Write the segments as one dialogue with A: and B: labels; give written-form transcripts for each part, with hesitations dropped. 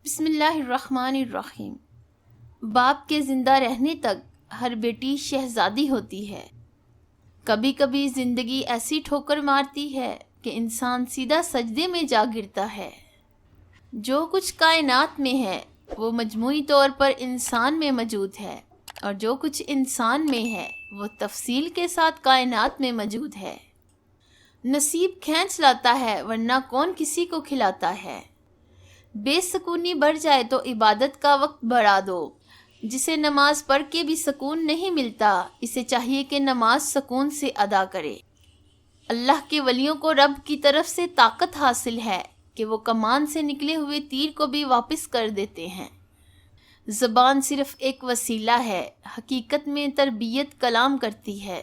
A: بسم اللہ الرحمن الرحیم۔ باپ کے زندہ رہنے تک ہر بیٹی شہزادی ہوتی ہے۔ کبھی کبھی زندگی ایسی ٹھوکر مارتی ہے کہ انسان سیدھا سجدے میں جا گرتا ہے۔ جو کچھ کائنات میں ہے وہ مجموعی طور پر انسان میں موجود ہے، اور جو کچھ انسان میں ہے وہ تفصیل کے ساتھ کائنات میں موجود ہے۔ نصیب کھینچ لاتا ہے ورنہ کون کسی کو کھلاتا ہے۔ بے سکونی بڑھ جائے تو عبادت کا وقت بڑھا دو۔ جسے نماز پڑھ کے بھی سکون نہیں ملتا، اسے چاہیے کہ نماز سکون سے ادا کرے۔ اللہ کے ولیوں کو رب کی طرف سے طاقت حاصل ہے کہ وہ کمان سے نکلے ہوئے تیر کو بھی واپس کر دیتے ہیں۔ زبان صرف ایک وسیلہ ہے، حقیقت میں تربیت کلام کرتی ہے۔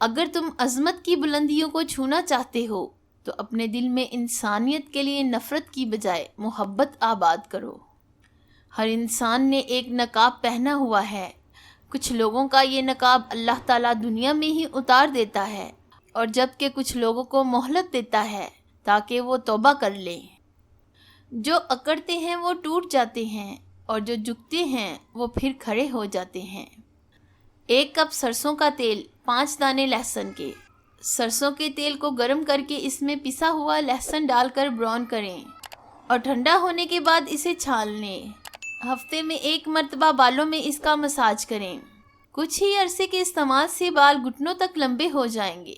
A: اگر تم عظمت کی بلندیوں کو چھونا چاہتے ہو تو اپنے دل میں انسانیت کے لیے نفرت کی بجائے محبت آباد کرو۔ ہر انسان نے ایک نقاب پہنا ہوا ہے۔ کچھ لوگوں کا یہ نقاب اللہ تعالیٰ دنیا میں ہی اتار دیتا ہے، اور جبکہ کچھ لوگوں کو مہلت دیتا ہے تاکہ وہ توبہ کر لیں۔ جو اکڑتے ہیں وہ ٹوٹ جاتے ہیں، اور جو جھکتے ہیں وہ پھر کھڑے ہو جاتے ہیں۔ 1 کپ سرسوں کا تیل، 5 دانے لہسن کے۔ سرسوں کے تیل کو گرم کر کے اس میں پسا ہوا لہسن ڈال کر براؤن کریں، اور ٹھنڈا ہونے کے بعد اسے چھان لیں۔ ہفتے میں 1 مرتبہ بالوں میں اس کا مساج کریں۔ کچھ ہی عرصے کے استعمال سے بال گھٹنوں تک لمبے ہو جائیں گے۔